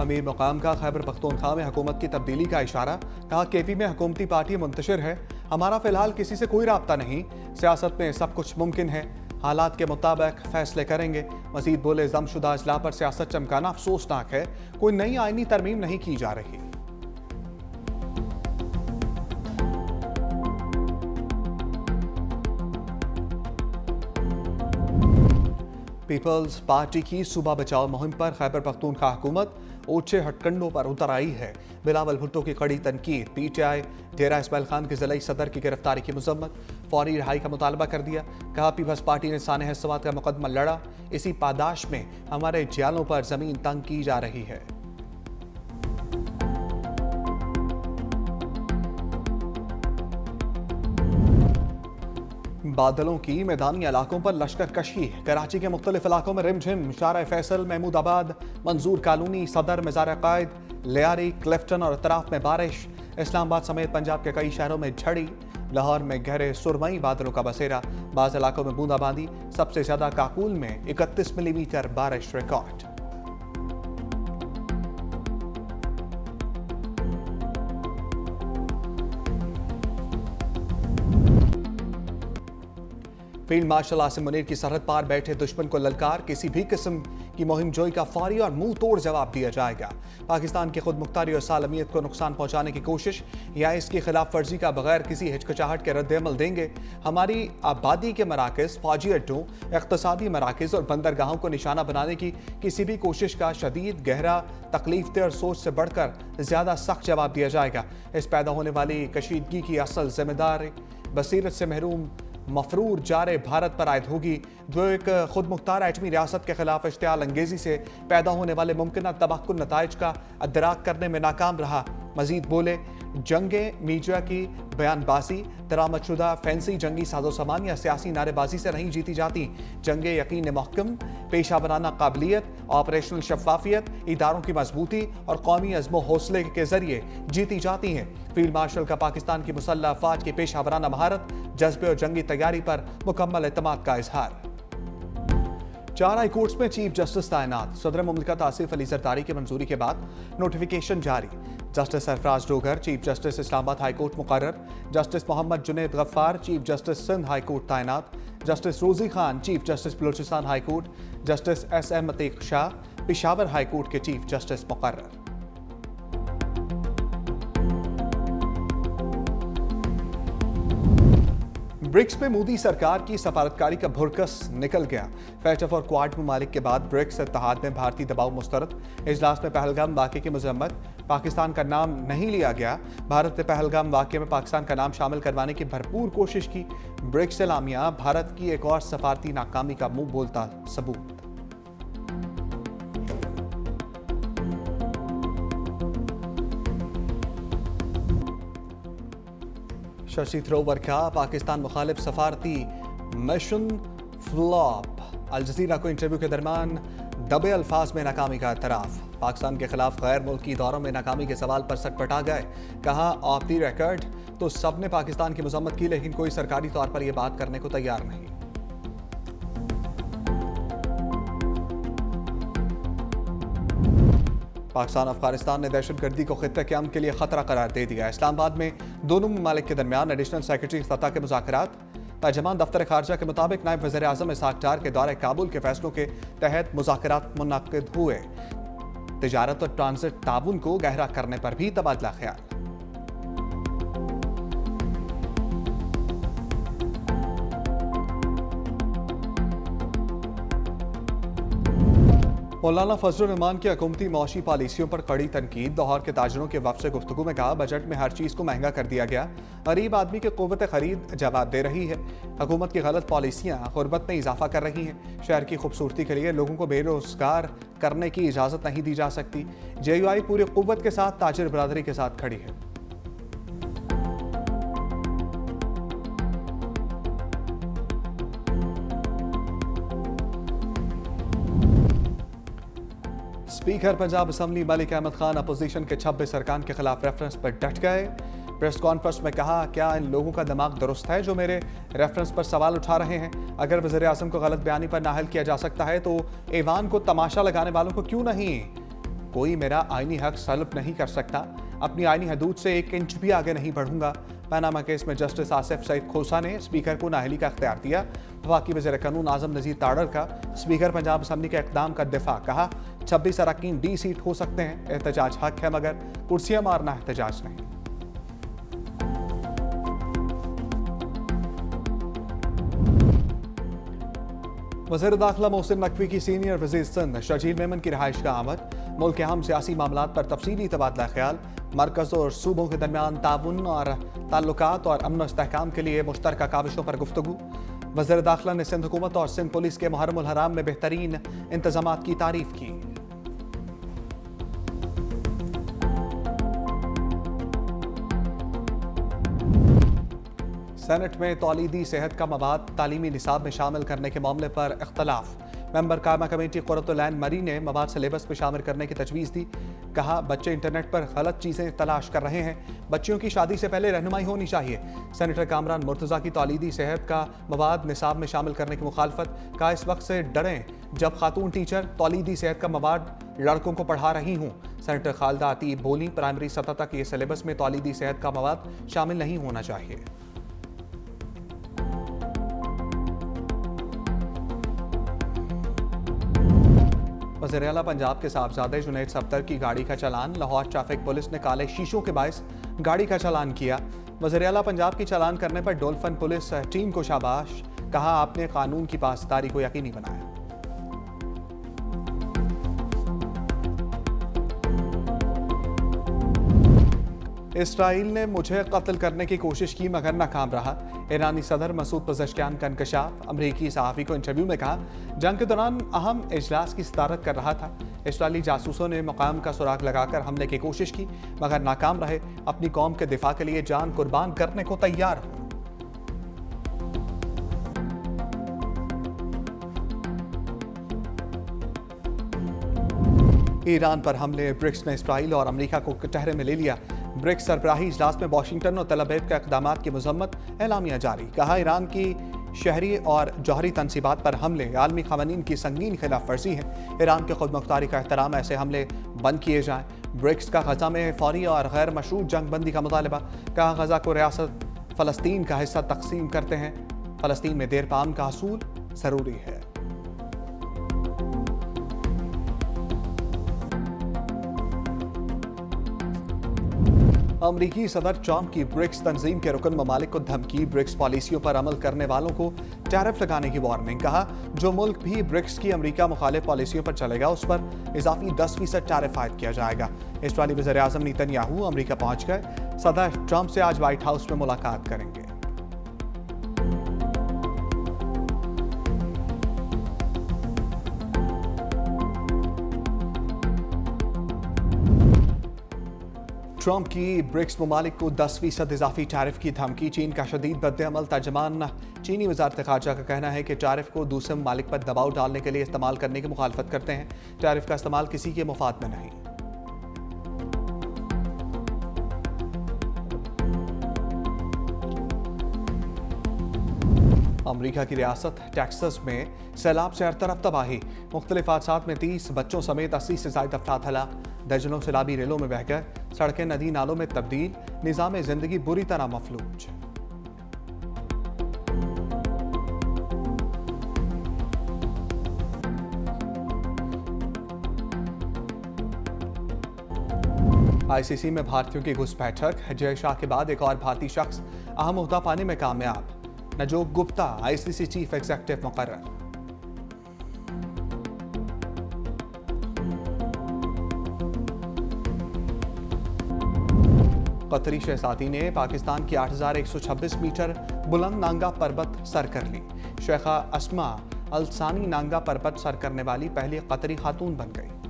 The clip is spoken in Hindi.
अमीर मुकाम का खैबर पख्तूनख्वा में हुकूमत की तब्दीली का इशारा। कहा केपी में हुकूमती पार्टी मुंतशिर है, हमारा फिलहाल किसी से कोई राब्ता नहीं। सियासत में सब कुछ मुमकिन है, हालात के मुताबिक फैसले करेंगे। मजीद बोले जमशुदा अजला पर सियासत चमकाना अफसोसनाक है, कोई नई आईनी तरमीम नहीं की जा रही। पीपल्स पार्टी की सूबा बचाओ मुहिम पर खैबर पख्तूनख्वा हुकूमत ओछे हटकंडों पर उतर आई है। बिलावल भुट्टो की कड़ी तनकीद। पीटीआई डेरा इस्माइल खान के जिला सदर की गिरफ्तारी की मजम्मत, फौरी रिहाई का मुतालबा कर दिया। कहा पीपल्स पार्टी ने सानह सवात का मुकदमा लड़ा, इसी पादाश में हमारे जियालों पर जमीन तंग की जा रही है। बादलों की मैदानी इलाकों पर लश्कर कशी। कराची के मुख्तलिफ इलाकों में रिमझिम। शारा फैसल, महमूदाबाद, मंजूर कॉलोनी, सदर, मज़ार कायद, लियारी, क्लिफ्टन और अतराफ में बारिश। इस्लामाबाद समेत पंजाब के कई शहरों में झड़ी। लाहौर में गहरे सुरमई बादलों का बसेरा। बाज़ इलाकों में बूंदाबांदी। सबसे ज्यादा काकुल में 31 मिलीमीटर बारिश record. Field marshal Asim Munir की सरहद पार बैठे दुश्मन को ललकार। किसी भी किस्म की मुहिम जोई का फौरी और मुंह तोड़ जवाब दिया जाएगा। पाकिस्तान की खुद मुख्तारी और सालमियत को नुकसान पहुंचाने की कोशिश या इसकी खिलाफ वर्जी का बगैर किसी हिचकिचाहट के रद्द-ए-अमल देंगे। हमारी आबादी के मराकज़, फौजी अड्डों, इक़्तिसादी मराकज़ और बंदरगाहों को निशाना बनाने की किसी भी कोशिश का शदीद, गहरा, तकलीफ-दे और सोच से बढ़कर ज्यादा सख्त जवाब दिया जाएगा। इस पैदा होने वाली कशीदगी की असल जिम्मेदार बसीरत से महरूम मफरूर जारे भारत पर आयद होगी, जो एक खुद मुख्तार एटमी रियासत के खिलाफ इश्तियाल अंगेजी से पैदा होने वाले मुमकिन तबाहकुन नताइज का अदराक करने में नाकाम रहा। मजीद बोले जंगे मीडिया की बयानबाजी, दरामदशुदा फैंसी जंगी साजो सामान या सियासी नारेबाजी से नहीं जीती जाती। जंगे यकीन महकम, पेशा बनाना काबिलियत, ऑपरेशनल शफाफियत, इदारों की मजबूती और कौमी अज़्मो हौसले के जरिए जीती जाती हैं। फील्ड मार्शल का पाकिस्तान की मुसल्लह अफवाज की पेशा बनाना महारत, जज्बे और जंगी तैयारी पर मुकम्मल एतमाद का इजहार। 4 हाई कोर्ट्स में चीफ जस्टिस तैनात। सदर मुमलिकत आसिफ अली जरदारी की मंजूरी के बाद नोटिफिकेशन जारी। Justice Sarfaraz Dogar chief justice Islamabad high court मुकर्रर। Justice Mohammad Junaid Ghaffar chief justice Sindh high court तैनात। Justice Rozi Khan chief justice Balochistan high court. Justice SM Atiq Shah Peshawar high court के चीफ जस्टिस मुकर्रर। ब्रिक्स में मोदी सरकार की सफारतकारी का भुरकस निकल गया। फैटफ और क्वाड ममालिक के बाद ब्रिक्स इत्तेहाद में भारतीय दबाव मुस्तरद। इजलास में पहलगाम वाक़े की मजम्मत। पाकिस्तान का नाम नहीं लिया गया। भारत ने पहलगाम वाक़े में पाकिस्तान का नाम शामिल करवाने की भरपूर कोशिश की। ब्रिक्स एलामिया भारत की एक और सफारती नाकामी का मुंह बोलता सबूत। शशि थरूर का पाकिस्तान मुखालिफ सफारती मिशन फ्लॉप। अल जज़ीरा को इंटरव्यू के दरमियान दबे अल्फाज में नाकामी का एतराफ़। पाकिस्तान के खिलाफ गैर मुल्की दौरों में नाकामी के सवाल पर सटपटा गए। कहा ऑफ द रिकॉर्ड तो सब ने पाकिस्तान की मजम्मत की, लेकिन कोई सरकारी तौर पर यह बात करने को तैयार नहीं। पाकिस्तान अफगानिस्तान ने दहशतगर्दी को खित्ते के अमन के लिए खतरा करार दे दिया। इस्लामाबाद में दोनों ममालिक के दरमियान एडिशनल सेक्रेटरी सतह के मुज़ाकरात। तर्जमान दफ्तर खारजा के मुताबिक नायब वज़ीर आज़म इसहाक डार के दौरे काबुल के फैसलों के तहत मुज़ाकरात मुनक़िद हुए। तिजारत और ट्रांजिट ताउन को गहरा करने पर भी तबादला ख्याल। मौलाना फजलुर रहमान की हुकूमती मौशी पॉलिसियों पर कड़ी तनकीद। लाहौर के ताजरों के वफ़द से गुफ्तगू में कहा बजट में हर चीज़ को महंगा कर दिया गया, गरीब आदमी की क़ुव्वत खरीद जवाब दे रही है। हुकूमत की गलत पॉलिसियाँ गुर्बत में इजाफा कर रही हैं। शहर की खूबसूरती के लिए लोगों को बेरोजगार करने की इजाज़त नहीं दी जा सकती। JUI पूरी क़ुव्वत के साथ ताजिर बरादरी के साथ खड़ी है। Speaker Punjab assembly Malik Ahmad Khan opposition के 26 अरकान के खिलाफ रेफरेंस पर डट गए। प्रेस कॉन्फ्रेंस में कहा क्या इन लोगों का दिमाग दुरुस्त है जो मेरे रेफरेंस पर सवाल उठा रहे हैं? अगर वज़ीर आज़म को गलत बयानी पर नाअहल किया जा सकता है तो ऐवान को तमाशा लगाने वालों को क्यों नहीं? कोई मेरा आईनी हक सल्ब नहीं कर सकता। अपनी आईनी हदूद से 1 इंच भी आगे नहीं बढ़ूंगा। पनामा केस में जस्टिस आसिफ सईद खोसा ने स्पीकर को नाअहली का इख्तियार दिया। वफाकी वज़ीर कानून आज़म नज़ीर ताड़र का स्पीकर पंजाब असम्बली के इक़दाम का दिफा। कहा 26 अरकान D सीट हो सकते हैं, एहतजाज हक है मगर कुर्सियां मारना एहतजाज नहीं। वज़ीर दाखिला मोहसिन नकवी की सीनियर वज़ीर सिंध शर्जील मेमन की रिहाइश का आमद। मुल्क के अहम सियासी मामलात पर तफसीली तबादला ख्याल। मरकज़ और सूबों के दरमियान ताउन और ताल्लुकात और अमन इस्तेहकाम के लिए मुश्तरका काविशों पर गुफ्तगू। वज़ीर दाखिला ने सिंध हुकूमत और सिंध पुलिस के मुहर्रम उल हराम में बेहतरीन इंतजामात की तारीफ की। सेनेट में तौलीदी सेहत का मवाद तालीमी निसाब में शामिल करने के मामले पर इख्तलाफ। मेंबर कायमा कमेटी कुर्रतुल ऐन मरी ने मवाद सिलेबस में शामिल करने की तजवीज़ दी। कहा बच्चे इंटरनेट पर गलत चीज़ें तलाश कर रहे हैं, बच्चियों की शादी से पहले रहनुमाई होनी चाहिए। सेनेटर कामरान मुर्तज़ा की तौलीदी सेहत का मवाद निसाब में शामिल करने की मुखालफत। कहा इस वक्त से डरें जब खातून टीचर तौलीदी सेहत का मवाद लड़कों को पढ़ा रही हूँ। सेनेटर खालिदा अतीब बोली प्राइमरी सतह तक ये सिलेबस में तौलीदी सेहत का मवाद शामिल नहीं होना चाहिए। वज़ीर आला पंजाब के साहबजादे जुनैद सफ्दर की गाड़ी का चालान। लाहौर ट्रैफिक पुलिस ने काले शीशों के बायस गाड़ी का चालान किया। वज़ीर आला पंजाब की चालान करने पर डोल्फिन पुलिस टीम को शाबाश। कहा आपने कानून की पासदारी को यकीनी बनाया। इसराइल ने मुझे कत्ल करने की कोशिश की मगर नाकाम रहा। ईरानी सदर मसूद पज़ेश्कियान का इंकशाफ। अमरीकी सहाफ़ी को इंटरव्यू में कहा जंग के दौरान अहम इजलास की सदारत कर रहा था। इसराइली जासूसों ने मकाम का सुराग लगाकर हमले की कोशिश की मगर नाकाम रहे। अपनी कौम के दिफा के लिए जान कुर्बान करने को तैयार हूं। ईरान पर हमले। ब्रिक्स ने इसराइल और अमरीका को कटहरे में ले लिया। ब्रिक्स सरबराही इजलास में वाशिंगटन और तल-अवीव के इक़दामात की मज़म्मत। एलामिया जारी। कहा ईरान की शहरी और जौहरी तनसीबात पर हमले आलमी क़वानीन की संगीन खिलाफ वर्जी है। ईरान के खुदमुख्तारी का एहतराम। ऐसे हमले बंद किए जाएं। ब्रिक्स का गजा में फौरी और गैर मशरूत जंग बंदी का मुतालबा। कहा गजा को रियासत फ़लस्तीन का हिस्सा तकसीम करते हैं। फ़लस्तीन में देर पाम का हसूल ज़रूरी है। अमरीकी सदर ट्रंप की ब्रिक्स तंजीम के रुकन ममालिक को धमकी। ब्रिक्स पॉलिसियों पर अमल करने वालों को टैरिफ लगाने की वार्निंग। कहा जो मुल्क भी ब्रिक्स की अमरीका मुखालिफ पॉलिसियों पर चलेगा उस पर इजाफी 10% टैरिफ आयद किया जाएगा। इस्राईली वज़ीर आज़म नेतन्याहू अमरीका पहुंच गए। सदर ट्रंप से आज व्हाइट हाउस में मुलाकात करेंगे। ट्रंप की ब्रिक्स ममालिक को 10% इजाफी टैरिफ की धमकी। चीन का शदीद बद्दअमल तर्जमान चीनी वज़ारत ख़ारजा का कहना है कि टैरिफ को दूसरे ममालिक पर दबाव डालने के लिए इस्तेमाल करने की मुखालफत करते हैं। टैरिफ का इस्तेमाल किसी के मुफाद में नहीं। अमरीका की रियासत टेक्सास में सैलाब से हर तरफ तबाही। मुख्तलिफ हादसात में 30 बच्चों समेत 80 से ज़ायद अफराद हलाक। दर्जनों सैलाबी रेलों में बह गए। सड़कें नदी नालों में तब्दील। निज़ाम ज़िंदगी बुरी तरह मफलूज। ICC में भारतीयों की घुसपैठक। जय शाह के बाद एक और भारतीय शख्स अहम ओहदा पाने में कामयाब। नजोक गुप्ता ICC चीफ एग्जीक्यूटिव मुकर्रर। कतरी शहजादी ने पाकिस्तान की 8126 मीटर बुलंद नांगा पर्वत सर कर ली। शेखा अस्मा अल सानी नांगा पर्वत सर करने वाली पहली कतरी खातून बन गई।